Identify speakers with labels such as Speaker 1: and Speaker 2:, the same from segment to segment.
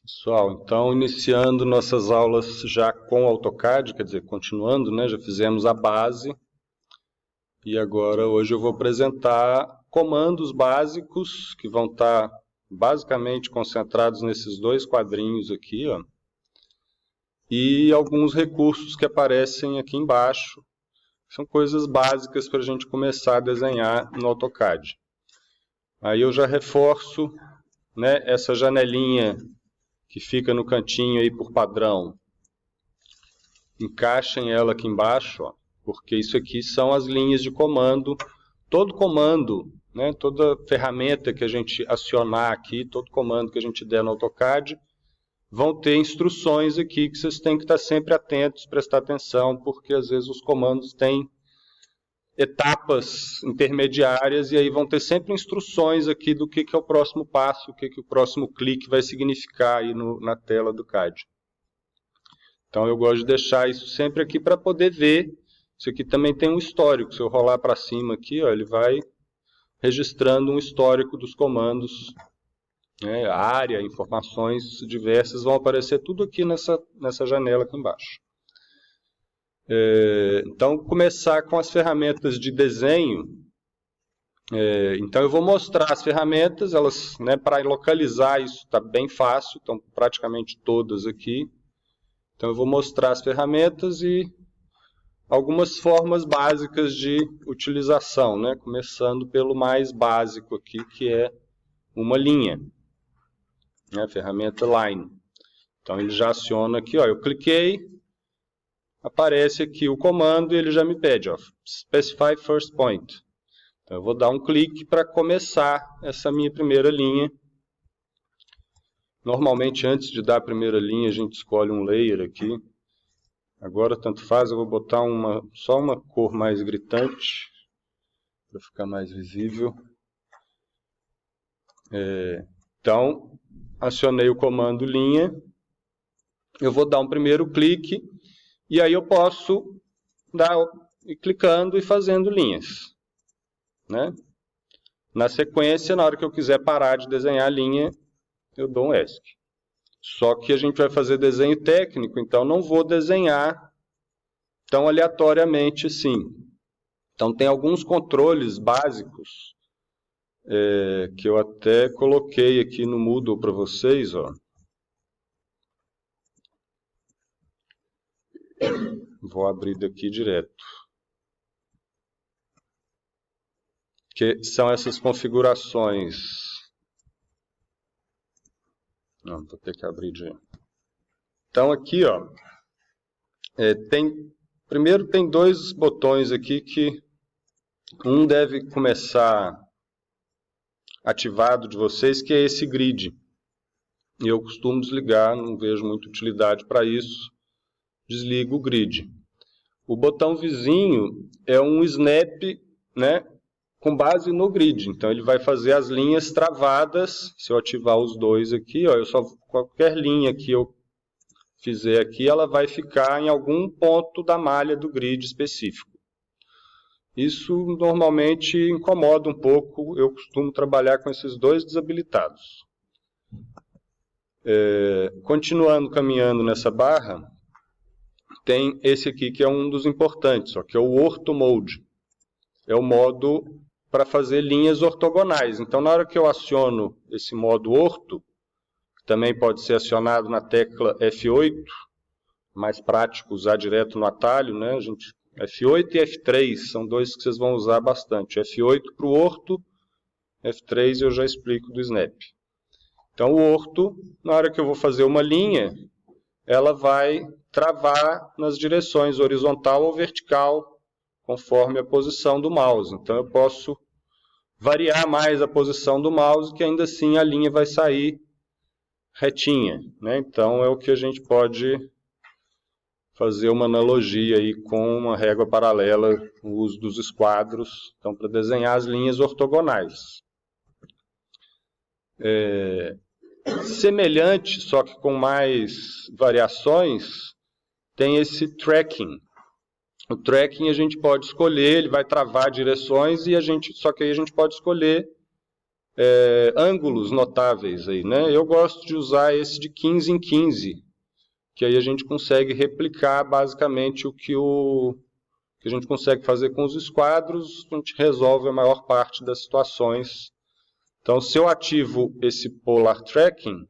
Speaker 1: Pessoal, então iniciando nossas aulas já com o AutoCAD, quer dizer, continuando, né? Já fizemos a base e agora hoje eu vou apresentar comandos básicos que vão estar basicamente concentrados nesses dois quadrinhos aqui, ó, e alguns recursos que aparecem aqui embaixo. São coisas básicas para a gente começar a desenhar no AutoCAD. Aí eu já reforço, né, essa janelinha que fica no cantinho aí por padrão. Encaixem ela aqui embaixo, ó, porque isso aqui são as linhas de comando. Todo comando, né, toda ferramenta que a gente acionar aqui, todo comando que a gente der no AutoCAD, vão ter instruções aqui que vocês têm que estar sempre atentos, prestar atenção, porque às vezes os comandos têm etapas intermediárias e aí vão ter sempre instruções aqui do que é o próximo passo, o que o próximo clique vai significar aí na tela do CAD. Então eu gosto de deixar isso sempre aqui para poder ver. Isso aqui também tem um histórico. Se eu rolar para cima aqui, ó, ele vai registrando um histórico dos comandos, né, área, informações diversas vão aparecer tudo aqui nessa janela aqui embaixo. Então, começar com as ferramentas de desenho. Então, eu vou mostrar as ferramentas, elas, né, para localizar isso está bem fácil, estão praticamente todas aqui. Então, eu vou mostrar as ferramentas e algumas formas básicas de utilização, né, começando pelo mais básico aqui, que é uma linha, né, a ferramenta Line. Então, ele já aciona aqui, ó, eu cliquei, aparece aqui o comando e ele já me pede, ó, Specify First Point. Então eu vou dar um clique para começar essa minha primeira linha. Normalmente antes de dar a primeira linha a gente escolhe um layer aqui. Agora tanto faz, eu vou botar só uma cor mais gritante, para ficar mais visível. Então, acionei o comando linha. Eu vou dar um primeiro clique. E aí eu posso ir clicando e fazendo linhas, né? Na sequência, na hora que eu quiser parar de desenhar a linha, eu dou um ESC. Só que a gente vai fazer desenho técnico, então não vou desenhar tão aleatoriamente assim. Então tem alguns controles básicos que eu até coloquei aqui no Moodle para vocês, ó. Vou abrir daqui direto. Que são essas configurações. Não, vou ter que abrir de... Então aqui, ó, primeiro tem dois botões aqui que um deve começar ativado de vocês, que é esse grid. E eu costumo desligar, não vejo muita utilidade para isso. Desligo o grid. O botão vizinho é um snap, né, com base no grid. Então ele vai fazer as linhas travadas. Se eu ativar os dois aqui, ó, qualquer linha que eu fizer aqui, ela vai ficar em algum ponto da malha do grid específico. Isso normalmente incomoda um pouco. Eu costumo trabalhar com esses dois desabilitados. Continuando caminhando nessa barra, tem esse aqui que é um dos importantes, ó, que é o Ortho Mode. É o modo para fazer linhas ortogonais. Então, na hora que eu aciono esse modo orto, que também pode ser acionado na tecla F8, mais prático usar direto no atalho, né? F8 e F3 são dois que vocês vão usar bastante. F8 para o orto, F3 eu já explico do snap. Então, o orto, na hora que eu vou fazer uma linha, ela vai travar nas direções horizontal ou vertical, conforme a posição do mouse. Então eu posso variar mais a posição do mouse, que ainda assim a linha vai sair retinha, né? Então é o que a gente pode fazer uma analogia aí com uma régua paralela, o uso dos esquadros, então para desenhar as linhas ortogonais. Semelhante, só que com mais variações, tem esse tracking. O tracking a gente pode escolher, ele vai travar direções, só que aí a gente pode escolher ângulos notáveis aí, né? Eu gosto de usar esse de 15 em 15, que aí a gente consegue replicar basicamente o que a gente consegue fazer com os esquadros, a gente resolve a maior parte das situações. Então, se eu ativo esse Polar Tracking,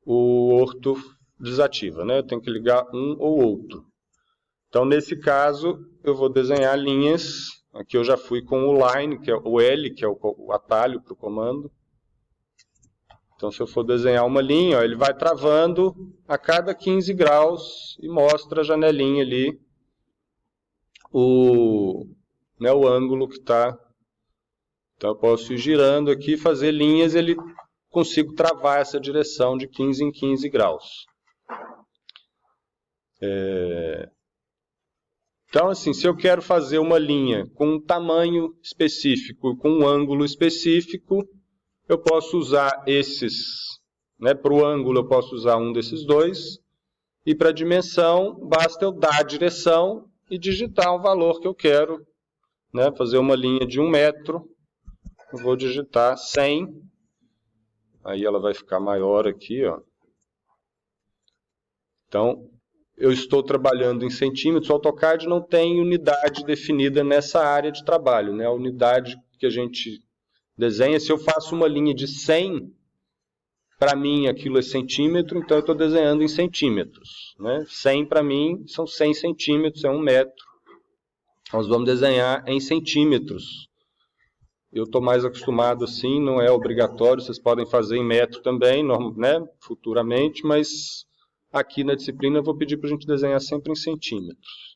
Speaker 1: o orto desativa, né? Eu tenho que ligar um ou outro. Então, nesse caso, eu vou desenhar linhas. Aqui eu já fui com o line, que é o L, que é o atalho para o comando. Então, se eu for desenhar uma linha, ó, ele vai travando a cada 15 graus e mostra a janelinha ali, o ângulo que está. Então, eu posso ir girando aqui, fazer linhas, ele consigo travar essa direção de 15 em 15 graus. Então, assim, se eu quero fazer uma linha com um tamanho específico, com um ângulo específico, eu posso usar esses, né? Para o ângulo eu posso usar um desses dois, e para a dimensão basta eu dar a direção e digitar um valor que eu quero, né? Fazer uma linha de 1 metro, eu vou digitar 100, aí ela vai ficar maior aqui, ó. Então, eu estou trabalhando em centímetros, o AutoCAD não tem unidade definida nessa área de trabalho, né? A unidade que a gente desenha, se eu faço uma linha de 100, para mim aquilo é centímetro, então eu estou desenhando em centímetros, né? 100 para mim são 100 centímetros, é 1 metro. Nós vamos desenhar em centímetros. Eu estou mais acostumado assim, não é obrigatório, vocês podem fazer em metro também, né? Futuramente, mas aqui na disciplina eu vou pedir para a gente desenhar sempre em centímetros.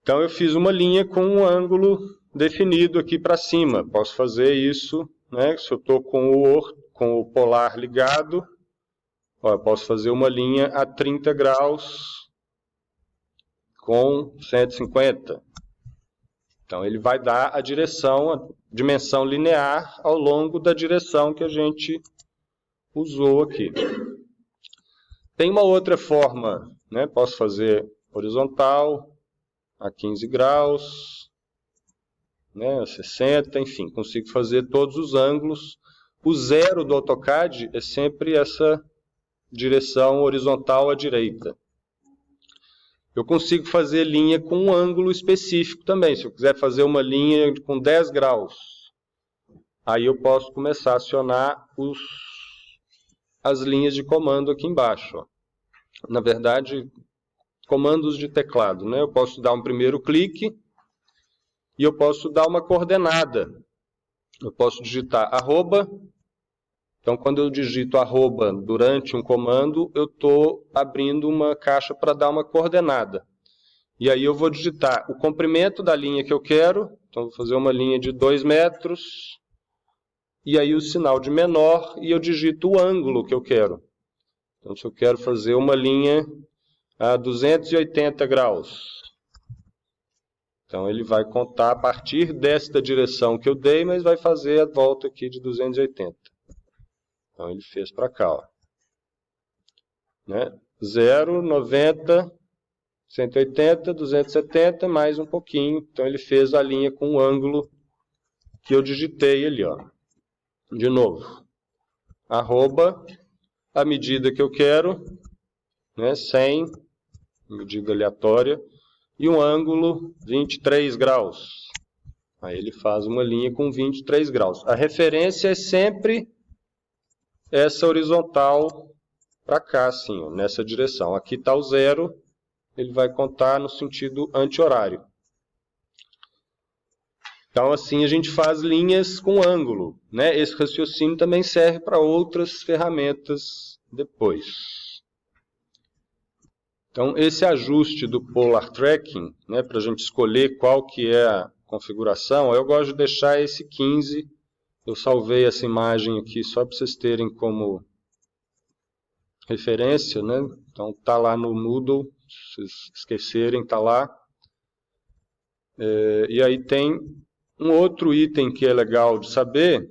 Speaker 1: Então eu fiz uma linha com um ângulo definido aqui para cima. Posso fazer isso, né? Se eu estou com o polar ligado, ó, eu posso fazer uma linha a 30 graus com 150. Então ele vai dar a direção, a dimensão linear ao longo da direção que a gente usou aqui. Tem uma outra forma, né? Posso fazer horizontal a 15 graus, né? A 60, enfim, consigo fazer todos os ângulos. O zero do AutoCAD é sempre essa direção horizontal à direita. Eu consigo fazer linha com um ângulo específico também. Se eu quiser fazer uma linha com 10 graus, aí eu posso começar a acionar as linhas de comando aqui embaixo, ó. Na verdade, comandos de teclado, né? Eu posso dar um primeiro clique e eu posso dar uma coordenada. Eu posso digitar arroba. Então, quando eu digito arroba durante um comando, eu estou abrindo uma caixa para dar uma coordenada. E aí eu vou digitar o comprimento da linha que eu quero. Então, vou fazer uma linha de 2 metros. E aí o sinal de menor e eu digito o ângulo que eu quero. Então, se eu quero fazer uma linha a 280 graus, então ele vai contar a partir desta direção que eu dei, mas vai fazer a volta aqui de 280. Então, ele fez para cá, ó. Né? 0, 90, 180, 270, mais um pouquinho. Então, ele fez a linha com o ângulo que eu digitei ali, ó. De novo, arroba, a medida que eu quero, né, 100, medida aleatória, e um ângulo 23 graus. Aí ele faz uma linha com 23 graus. A referência é sempre essa horizontal para cá, assim, ó, nessa direção. Aqui está o 0, ele vai contar no sentido anti-horário. Então, assim, a gente faz linhas com ângulo, né? Esse raciocínio também serve para outras ferramentas depois. Então, esse ajuste do Polar Tracking, né, para a gente escolher qual que é a configuração, eu gosto de deixar esse 15. Eu salvei essa imagem aqui só para vocês terem como referência, né? Então, está lá no Moodle, se vocês esquecerem, está lá. E aí tem um outro item que é legal de saber,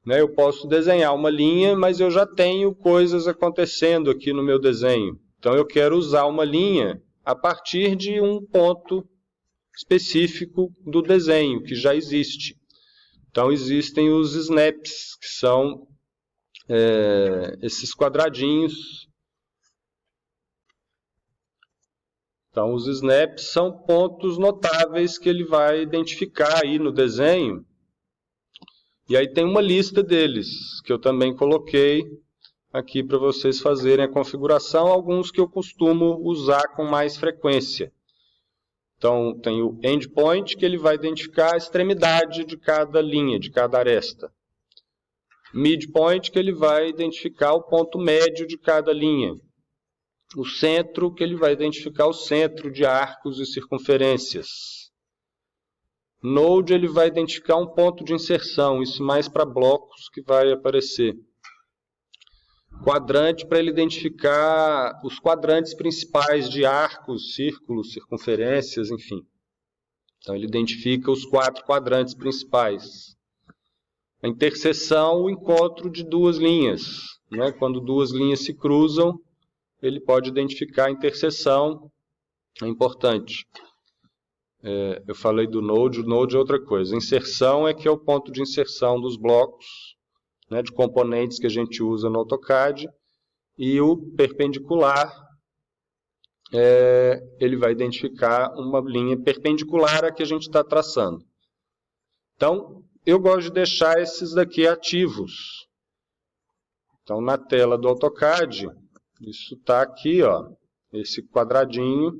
Speaker 1: né? Eu posso desenhar uma linha, mas eu já tenho coisas acontecendo aqui no meu desenho. Então, eu quero usar uma linha a partir de um ponto específico do desenho, que já existe. Então, existem os snaps, que são esses quadradinhos. Então, os snaps são pontos notáveis que ele vai identificar aí no desenho. E aí tem uma lista deles, que eu também coloquei aqui para vocês fazerem a configuração, alguns que eu costumo usar com mais frequência. Então, tem o endpoint, que ele vai identificar a extremidade de cada linha, de cada aresta. Midpoint, que ele vai identificar o ponto médio de cada linha. O centro, que ele vai identificar o centro de arcos e circunferências. Node, ele vai identificar um ponto de inserção, isso mais para blocos que vai aparecer. Quadrante, para ele identificar os quadrantes principais de arcos, círculos, circunferências, enfim. Então, ele identifica os 4 quadrantes principais. A interseção, o encontro de duas linhas. Né? Quando duas linhas se cruzam, ele pode identificar a interseção, é importante. Eu falei do Node, o Node é outra coisa. Inserção é que é o ponto de inserção dos blocos, né, de componentes que a gente usa no AutoCAD, e o perpendicular, ele vai identificar uma linha perpendicular a que a gente está traçando. Então, eu gosto de deixar esses daqui ativos. Então, na tela do AutoCAD, isso está aqui, ó, esse quadradinho.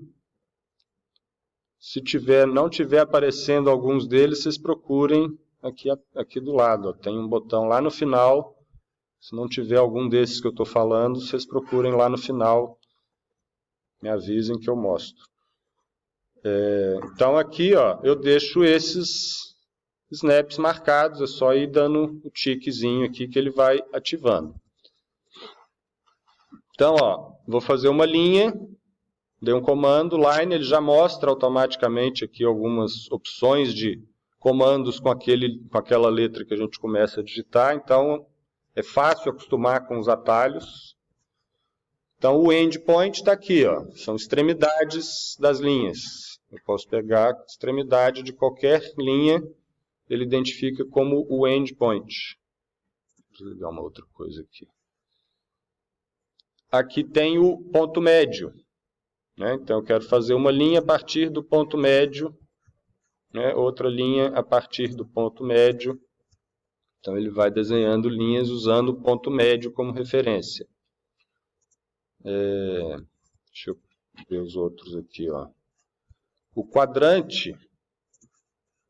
Speaker 1: Se não tiver aparecendo alguns deles, vocês procurem aqui do lado. Ó. Tem um botão lá no final. Se não tiver algum desses que eu estou falando, vocês procurem lá no final. Me avisem que eu mostro. Então aqui, ó, eu deixo esses snaps marcados. É só ir dando o tiquezinho aqui que ele vai ativando. Então, ó, vou fazer uma linha. Dei um comando, line, ele já mostra automaticamente aqui algumas opções de comandos com aquela letra que a gente começa a digitar. Então, é fácil acostumar com os atalhos. Então, o endpoint está aqui, ó, são extremidades das linhas. Eu posso pegar a extremidade de qualquer linha, ele identifica como o endpoint. Vou desligar uma outra coisa aqui. Aqui tem o ponto médio. Né? Então, eu quero fazer uma linha a partir do ponto médio, né? Outra linha a partir do ponto médio. Então, ele vai desenhando linhas usando o ponto médio como referência. Deixa eu ver os outros aqui. Ó. O quadrante,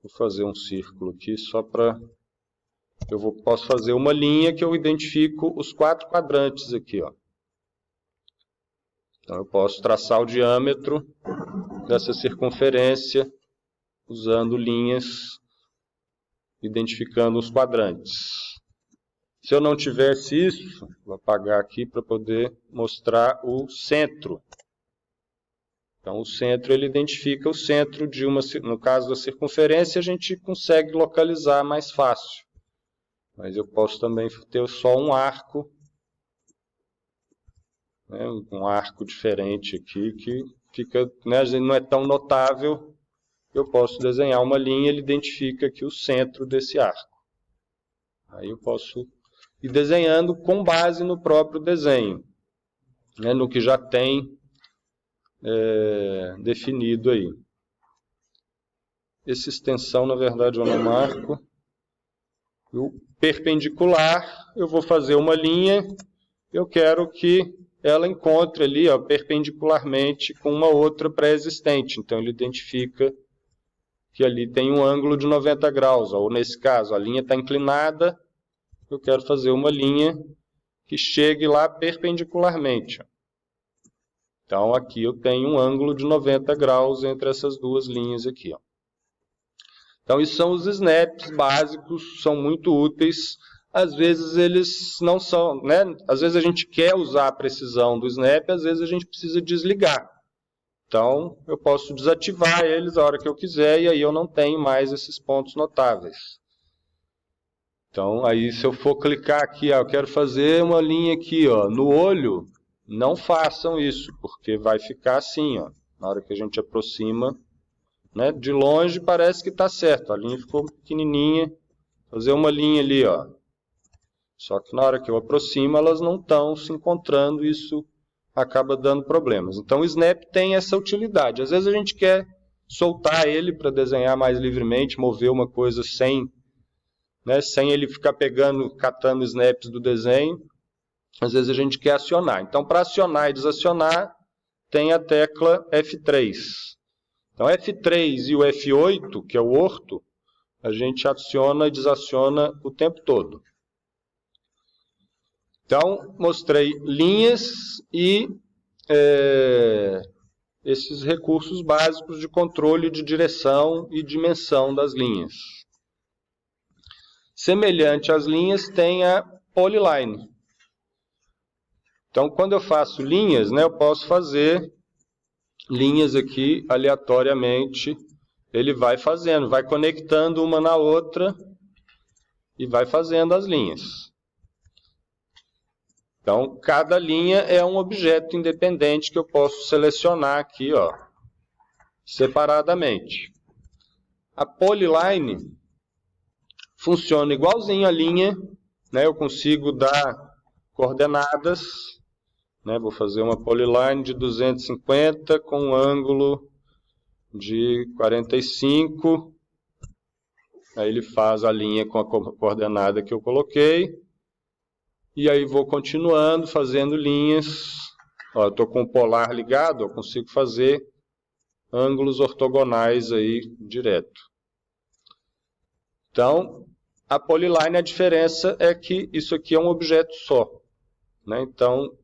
Speaker 1: vou fazer um círculo aqui só para... posso fazer uma linha que eu identifico os 4 quadrantes aqui, ó. Então, eu posso traçar o diâmetro dessa circunferência usando linhas, identificando os quadrantes. Se eu não tivesse isso, vou apagar aqui para poder mostrar o centro. Então, o centro, ele identifica o centro de uma... No caso da circunferência, a gente consegue localizar mais fácil. Mas eu posso também ter só um arco, um arco diferente aqui, que fica, né, não é tão notável. Eu posso desenhar uma linha, ele identifica aqui o centro desse arco. Aí eu posso ir desenhando com base no próprio desenho, né, no que já tem definido aí. Essa extensão, na verdade, eu não marco. O perpendicular, eu vou fazer uma linha, eu quero que ela encontre ali, ó, perpendicularmente com uma outra pré-existente. Então, ele identifica que ali tem um ângulo de 90 graus. Ou, nesse caso, a linha está inclinada, eu quero fazer uma linha que chegue lá perpendicularmente. Ó. Então, aqui eu tenho um ângulo de 90 graus entre essas duas linhas aqui. Ó. Então, isso são os snaps básicos, são muito úteis. Às vezes eles não são, né? Às vezes a gente quer usar a precisão do snap, às vezes a gente precisa desligar. Então, eu posso desativar eles a hora que eu quiser e aí eu não tenho mais esses pontos notáveis. Então, aí se eu for clicar aqui, ó, eu quero fazer uma linha aqui, ó, no olho, não façam isso, porque vai ficar assim, ó, na hora que a gente aproxima, né? De longe parece que está certo, a linha ficou pequenininha. fazer uma linha ali, ó. Só que na hora que eu aproximo, elas não estão se encontrando, isso acaba dando problemas. Então o Snap tem essa utilidade. Às vezes a gente quer soltar ele para desenhar mais livremente, mover uma coisa sem ele ficar catando snaps do desenho. Às vezes a gente quer acionar. Então, para acionar e desacionar, tem a tecla F3. Então, F3 e o F8, que é o orto, a gente adiciona e desaciona o tempo todo. Então, mostrei linhas e esses recursos básicos de controle de direção e dimensão das linhas. Semelhante às linhas, tem a polyline. Então, quando eu faço linhas, eu posso fazer linhas aqui aleatoriamente. Ele vai fazendo, vai conectando uma na outra e vai fazendo as linhas. Então, cada linha é um objeto independente que eu posso selecionar aqui, ó, separadamente. A polyline funciona igualzinho a linha, eu consigo dar coordenadas, vou fazer uma polyline de 250 com um ângulo de 45. Aí ele faz a linha com a coordenada que eu coloquei. E aí vou continuando fazendo linhas. Ó, eu estou com o polar ligado, eu consigo fazer ângulos ortogonais aí direto. Então, a polyline, a diferença é que isso aqui é um objeto só. Então,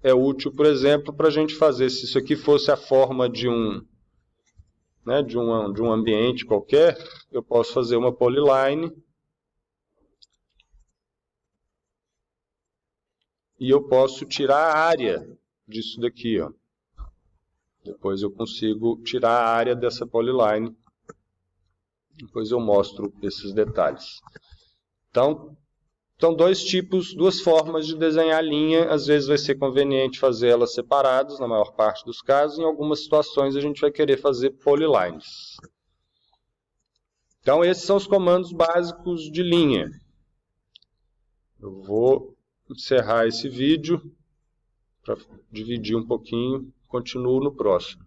Speaker 1: é útil, por exemplo, para a gente fazer, se isso aqui fosse a forma de um ambiente qualquer, eu posso fazer uma polyline e eu posso tirar a área disso daqui, ó. Depois eu consigo tirar a área dessa polyline. Depois eu mostro esses detalhes. Então, são duas formas de desenhar linha. Às vezes vai ser conveniente fazer elas separadas, na maior parte dos casos. Em algumas situações a gente vai querer fazer polylines. Então, esses são os comandos básicos de linha. Eu vou encerrar esse vídeo para dividir um pouquinho. Continuo no próximo.